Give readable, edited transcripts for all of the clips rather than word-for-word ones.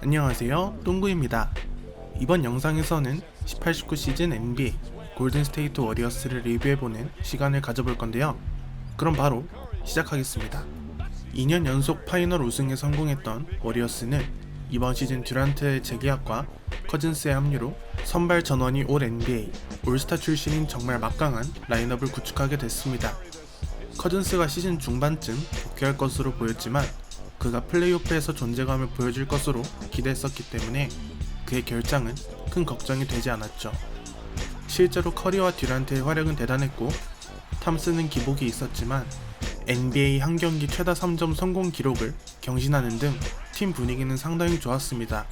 안녕하세요, 똥구입니다. 이번 영상에서는 18-19 시즌 NBA 골든스테이트 워리어스를 리뷰해보는 시간을 가져볼 건데요. 그럼 바로 시작하겠습니다. 2년 연속 파이널 우승에 성공했던 워리어스는 이번 시즌 듀란트의 재계약과 커즌스의 합류로 선발 전원이 올 NBA 올스타 출신인 정말 막강한 라인업을 구축하게 됐습니다. 커즌스가 시즌 중반쯤 복귀할 것으로 보였지만 그가 플레이오프에서 존재감을 보여줄 것으로 기대했었기 때문에 그의 결장은 큰 걱정이 되지 않았죠. 실제로 커리와 듀란트의 활약은 대단했고 탐슨은 기복이 있었지만 NBA 한 경기 최다 3점 성공 기록을 경신하는 등 팀 분위기는 상당히 좋았습니다.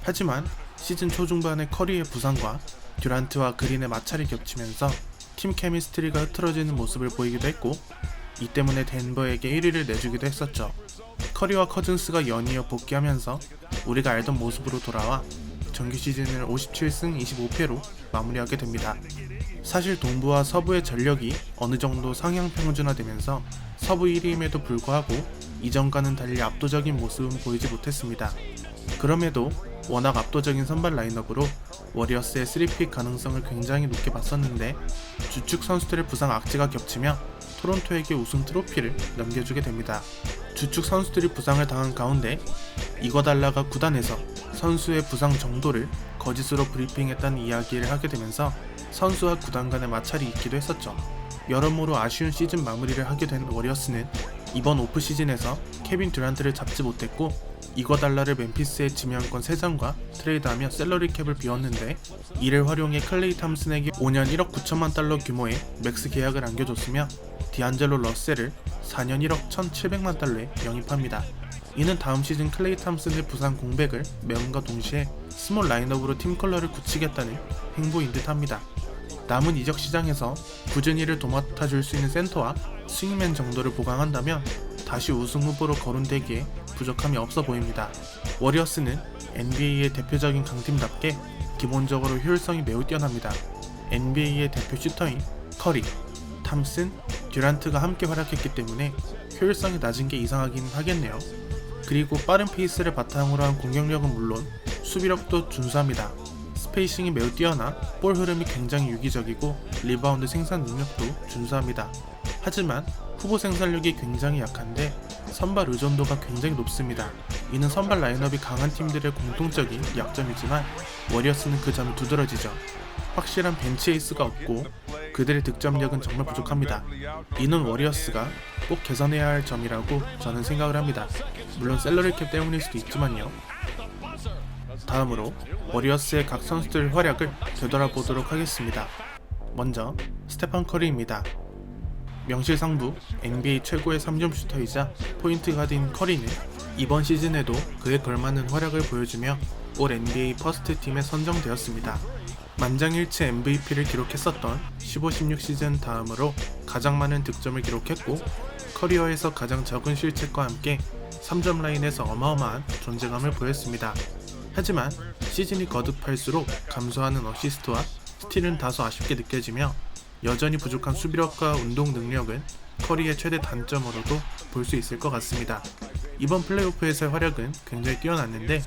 하지만 시즌 초중반에 커리의 부상과 듀란트와 그린의 마찰이 겹치면서 팀 케미스트리가 흐트러지는 모습을 보이기도 했고 이 때문에 덴버에게 1위를 내주기도 했었죠. 커리와 커즌스가 연이어 복귀하면서 우리가 알던 모습으로 돌아와 정규 시즌을 57승 25패로 마무리하게 됩니다. 사실 동부와 서부의 전력이 어느 정도 상향 평준화되면서 서부 1위임에도 불구하고 이전과는 달리 압도적인 모습은 보이지 못했습니다. 그럼에도 워낙 압도적인 선발 라인업으로 워리어스의 3픽 가능성을 굉장히 높게 봤었는데 주축 선수들의 부상 악재가 겹치며 토론토에게 우승 트로피를 넘겨주게 됩니다. 주축 선수들이 부상을 당한 가운데 이거달라가 구단에서 선수의 부상 정도를 거짓으로 브리핑했다는 이야기를 하게 되면서 선수와 구단 간의 마찰이 있기도 했었죠. 여러모로 아쉬운 시즌 마무리를 하게 된 워리어스는 이번 오프 시즌에서 케빈 듀란트를 잡지 못했고 이거달라를 멤피스의 지명권 3장과 트레이드하며 셀러리 캡을 비웠는데 이를 활용해 클레이 탐슨에게 5년 1억 9천만 달러 규모의 맥스 계약을 안겨줬으며 디안젤로 러셀을 4년 1억 1,700만 달러에 영입합니다. 이는 다음 시즌 클레이 탐슨의 부상 공백을 메움과 동시에 스몰 라인업으로 팀 컬러를 굳히겠다는 행보인 듯합니다. 남은 이적 시장에서 꾸준히를 도맡아줄 수 있는 센터와 스윙맨 정도를 보강한다면 다시 우승 후보로 거론되기에 부족함이 없어 보입니다. 워리어스는 NBA의 대표적인 강팀답게 기본적으로 효율성이 매우 뛰어납니다. NBA의 대표 슈터인 커리, 탐슨, 듀란트가 함께 활약했기 때문에 효율성이 낮은 게 이상하긴 하겠네요. 그리고 빠른 페이스를 바탕으로 한 공격력은 물론 수비력도 준수합니다. 스페이싱이 매우 뛰어나 볼 흐름이 굉장히 유기적이고 리바운드 생산 능력도 준수합니다. 하지만 후보 생산력이 굉장히 약한데 선발 의존도가 굉장히 높습니다. 이는 선발 라인업이 강한 팀들의 공통적인 약점이지만 워리어스는 그 점이 두드러지죠. 확실한 벤치 에이스가 없고 그들의 득점력은 정말 부족합니다. 이는 워리어스가 꼭 개선해야 할 점이라고 저는 생각을 합니다. 물론 셀러리 캡 때문일 수도 있지만요. 다음으로 워리어스의 각 선수들 활약을 되돌아보도록 하겠습니다. 먼저 스테판 커리입니다. 명실상부 NBA 최고의 3점 슈터이자 포인트 가드인 커리는 이번 시즌에도 그에 걸맞는 활약을 보여주며 올 NBA 퍼스트 팀에 선정되었습니다. 만장일치 MVP를 기록했었던 15-16 시즌 다음으로 가장 많은 득점을 기록했고 커리어에서 가장 적은 실책과 함께 3점 라인에서 어마어마한 존재감을 보였습니다. 하지만 시즌이 거듭할수록 감소하는 어시스트와 스틸은 다소 아쉽게 느껴지며 여전히 부족한 수비력과 운동 능력은 커리의 최대 단점으로도 볼 수 있을 것 같습니다. 이번 플레이오프에서의 활약은 굉장히 뛰어났는데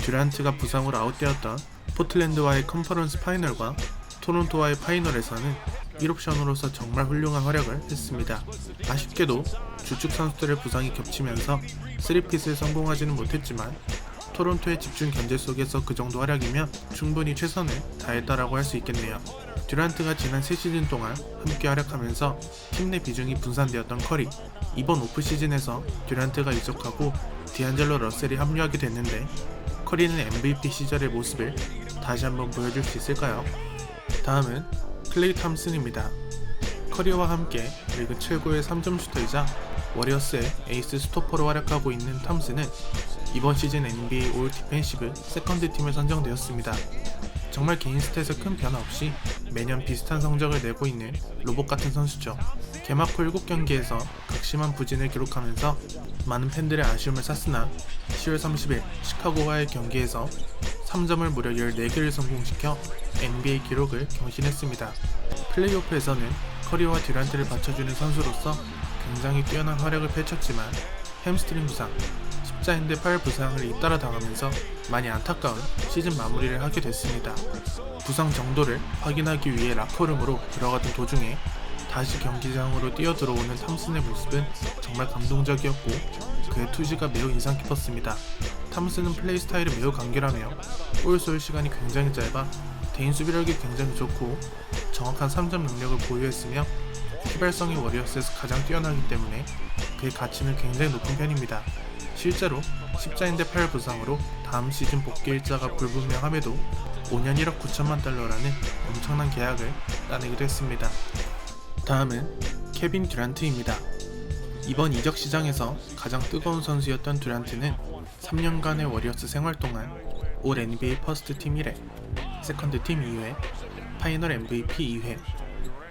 듀란트가 부상으로 아웃되었던 포틀랜드와의 컨퍼런스 파이널과 토론토와의 파이널에서는 1옵션으로서 정말 훌륭한 활약을 했습니다. 아쉽게도 주축 선수들의 부상이 겹치면서 3핏을 성공하지는 못했지만 토론토의 집중 견제 속에서 그 정도 활약이면 충분히 최선을 다했다라고 할 수 있겠네요. 듀란트가 지난 3시즌 동안 함께 활약하면서 팀 내 비중이 분산되었던 커리, 이번 오프 시즌에서 듀란트가 이적하고 디안젤로 러셀이 합류하게 됐는데 커리는 MVP 시절의 모습을 다시 한번 보여줄 수 있을까요? 다음은 클레이 탐슨입니다. 커리와 함께 리그 최고의 3점 슈터이자 워리어스의 에이스 스토퍼로 활약하고 있는 탐슨은 이번 시즌 NBA 올 디펜시브 세컨드 팀에 선정되었습니다. 정말 개인 스탯에 큰 변화 없이 매년 비슷한 성적을 내고 있는 로봇 같은 선수죠. 개막 후 7경기에서 극심한 부진을 기록하면서 많은 팬들의 아쉬움을 샀으나 10월 30일 시카고와의 경기에서 3점을 무려 14개를 성공시켜 NBA 기록을 경신했습니다. 플레이오프에서는 커리와 듀란트를 받쳐주는 선수로서 굉장히 뛰어난 활약을 펼쳤지만 햄스트링 부상, 십자인대 팔 부상을 잇따라 당하면서 많이 안타까운 시즌 마무리를 하게 됐습니다. 부상 정도를 확인하기 위해 라커룸으로 들어가던 도중에 다시 경기장으로 뛰어들어오는 탐슨의 모습은 정말 감동적이었고 그의 투지가 매우 인상 깊었습니다. 탐슨은 플레이 스타일이 매우 간결하며 볼 쏠 시간이 굉장히 짧아 개인 수비력이 굉장히 좋고 정확한 3점 능력을 보유했으며 휘발성이 워리어스에서 가장 뛰어나기 때문에 그의 가치는 굉장히 높은 편입니다. 실제로 십자인대 팔 부상으로 다음 시즌 복귀 일자가 불분명함에도 5년 1억 9천만 달러라는 엄청난 계약을 따내기도 했습니다. 다음은 케빈 듀란트입니다. 이번 이적 시장에서 가장 뜨거운 선수였던 듀란트는 3년간의 워리어스 생활 동안 올 NBA 퍼스트 팀 1회, 세컨드 팀 2회, 파이널 MVP 2회,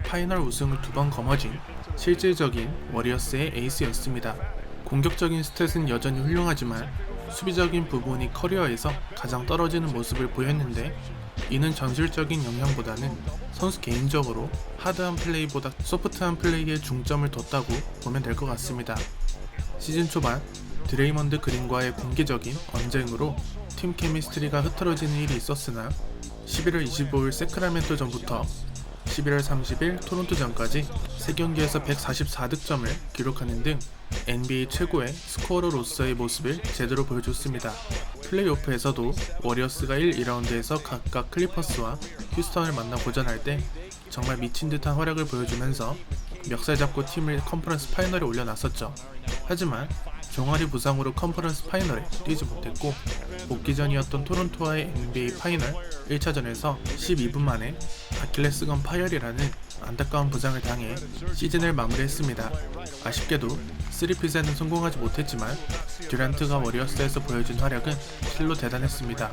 파이널 우승을 2번 거머쥔 실질적인 워리어스의 에이스였습니다. 공격적인 스탯은 여전히 훌륭하지만 수비적인 부분이 커리어에서 가장 떨어지는 모습을 보였는데 이는 전술적인 영향보다는 선수 개인적으로 하드한 플레이보다 소프트한 플레이에 중점을 뒀다고 보면 될 것 같습니다. 시즌 초반 드레이먼드 그린과의 공개적인 언쟁으로 팀 케미스트리가 흐트러지는 일이 있었으나 11월 25일 세크라멘토전부터 11월 30일 토론토전까지 3경기에서 144득점을 기록하는 등 NBA 최고의 스코어러로서의 모습을 제대로 보여줬습니다. 플레이오프에서도 워리어스가 1, 2라운드에서 각각 클리퍼스와 휴스턴을 만나 고전할 때 정말 미친듯한 활약을 보여주면서 멱살 잡고 팀을 컨퍼런스 파이널에 올려놨었죠. 하지만 종아리 부상으로 컨퍼런스 파이널에 뛰지 못했고 복귀전이었던 토론토와의 NBA 파이널 1차전에서 12분 만에 아킬레스건 파열이라는 안타까운 부상을 당해 시즌을 마무리했습니다. 아쉽게도 3핏에는 성공하지 못했지만 듀란트가 워리어스에서 보여준 활약은 실로 대단했습니다.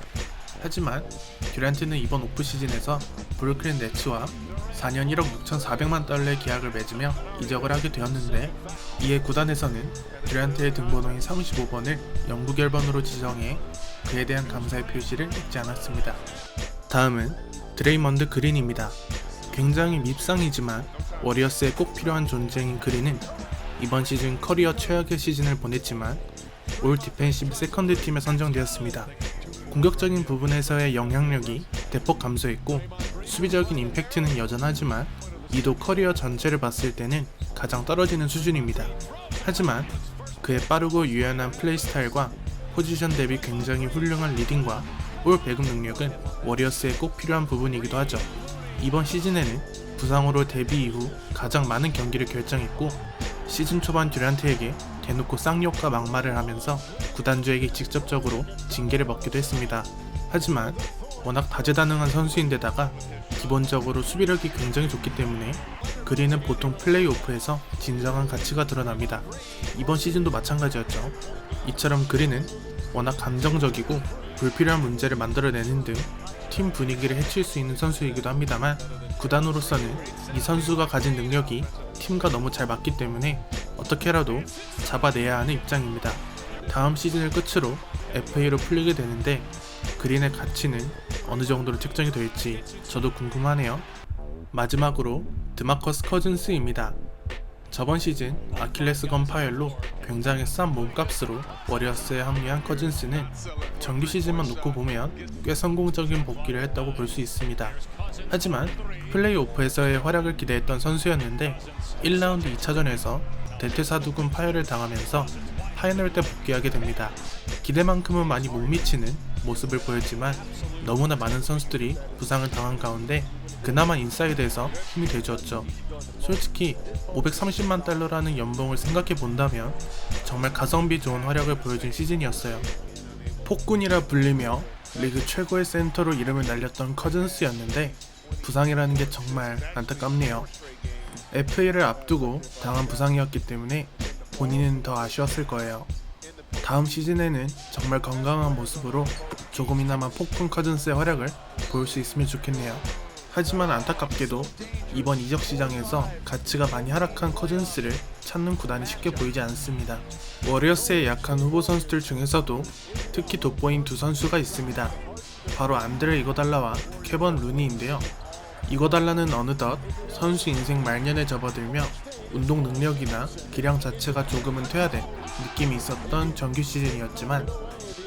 하지만 듀란트는 이번 오프시즌에서 브루클린 네츠와 4년 1억 6,400만 달러의 계약을 맺으며 이적을 하게 되었는데 이에 구단에서는 듀란트의 등번호인 35번을 영국 열번으로 지정해 그에 대한 감사의 표시를 잊지 않았습니다. 다음은 드레이먼드 그린입니다. 굉장히 밉상이지만 워리어스에 꼭 필요한 존재인 그린은 이번 시즌 커리어 최악의 시즌을 보냈지만 올 디펜시브 세컨드 팀에 선정되었습니다. 공격적인 부분에서의 영향력이 대폭 감소했고 수비적인 임팩트는 여전하지만 이도 커리어 전체를 봤을 때는 가장 떨어지는 수준입니다. 하지만 그의 빠르고 유연한 플레이 스타일과 포지션 대비 굉장히 훌륭한 리딩과 볼 배급 능력은 워리어스에 꼭 필요한 부분이기도 하죠. 이번 시즌에는 부상으로 데뷔 이후 가장 많은 경기를 결정했고 시즌 초반 듀란트에게 대놓고 쌍욕과 막말을 하면서 구단주에게 직접적으로 징계를 먹기도 했습니다. 하지만 워낙 다재다능한 선수인데다가 기본적으로 수비력이 굉장히 좋기 때문에 그린은 보통 플레이오프에서 진정한 가치가 드러납니다. 이번 시즌도 마찬가지였죠. 이처럼 그린은 워낙 감정적이고 불필요한 문제를 만들어내는 등 팀 분위기를 해칠 수 있는 선수이기도 합니다만 구단으로서는 이 선수가 가진 능력이 팀과 너무 잘 맞기 때문에 어떻게라도 잡아내야 하는 입장입니다. 다음 시즌을 끝으로 FA로 풀리게 되는데 그린의 가치는 어느 정도로 측정이 될지 저도 궁금하네요. 마지막으로 드마커스 커즌스입니다. 저번 시즌 아킬레스건 파열로 굉장히 싼 몸값으로 워리어스에 합류한 커즌스는 정규 시즌만 놓고 보면 꽤 성공적인 복귀를 했다고 볼 수 있습니다. 하지만 플레이오프에서의 활약을 기대했던 선수였는데 1라운드 2차전에서 대퇴사두근 파열을 당하면서 파이널 때 복귀하게 됩니다. 기대만큼은 많이 못 미치는 모습을 보였지만 너무나 많은 선수들이 부상을 당한 가운데 그나마 인사이드에서 힘이 돼주었죠. 솔직히 530만 달러라는 연봉을 생각해 본다면 정말 가성비 좋은 활약을 보여준 시즌이었어요. 폭군이라 불리며 리그 최고의 센터로 이름을 날렸던 커즌스였는데 부상이라는 게 정말 안타깝네요. FA를 앞두고 당한 부상이었기 때문에 본인은 더 아쉬웠을 거예요. 다음 시즌에는 정말 건강한 모습으로 조금이나마 폭풍 커즌스의 활약을 볼 수 있으면 좋겠네요. 하지만 안타깝게도 이번 이적 시장에서 가치가 많이 하락한 커즌스를 찾는 구단이 쉽게 보이지 않습니다. 워리어스의 약한 후보 선수들 중에서도 특히 돋보인 두 선수가 있습니다. 바로 안드레 이고달라와 케번 루니인데요. 이고달라는 어느덧 선수 인생 말년에 접어들며 운동 능력이나 기량 자체가 조금은 퇴화된 느낌이 있었던 정규 시즌이었지만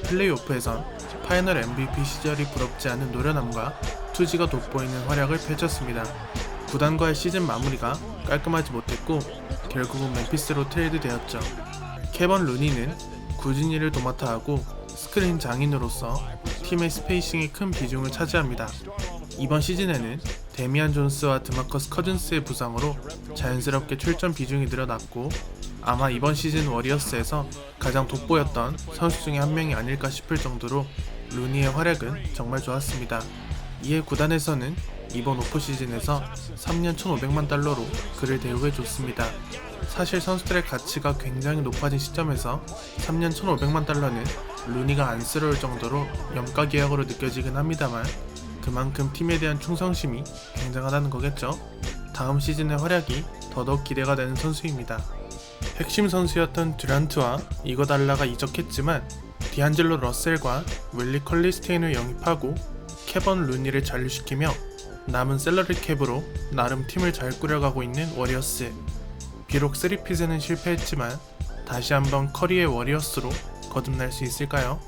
플레이오프에선 파이널 MVP 시절이 부럽지 않은 노련함과 투지가 돋보이는 활약을 펼쳤습니다. 구단과의 시즌 마무리가 깔끔하지 못했고 결국은 멤피스로 트레이드되었죠. 케번 루니는 꾸준히를 도맡아 하고 스크린 장인으로서 팀의 스페이싱에 큰 비중을 차지합니다. 이번 시즌에는 데미안 존스와 드마커스 커즌스의 부상으로 자연스럽게 출전 비중이 늘어났고 아마 이번 시즌 워리어스에서 가장 돋보였던 선수 중에 한 명이 아닐까 싶을 정도로 루니의 활약은 정말 좋았습니다. 이에 구단에서는 이번 오프 시즌에서 3년 1,500만 달러로 그를 대우해줬습니다. 사실 선수들의 가치가 굉장히 높아진 시점에서 3년 1,500만 달러는 루니가 안쓰러울 정도로 염가 계약으로 느껴지긴 합니다만 그만큼 팀에 대한 충성심이 굉장하다는 거겠죠. 다음 시즌의 활약이 더더욱 기대가 되는 선수입니다. 핵심 선수였던 듀란트와 이거달라가 이적했지만 디안젤로 러셀과 웰리 컬리스테인을 영입하고 케번 루니를 잔류시키며 남은 셀러리 캡으로 나름 팀을 잘 꾸려가고 있는 워리어스. 비록 3핏에는 실패했지만 다시 한번 커리의 워리어스로 거듭날 수 있을까요?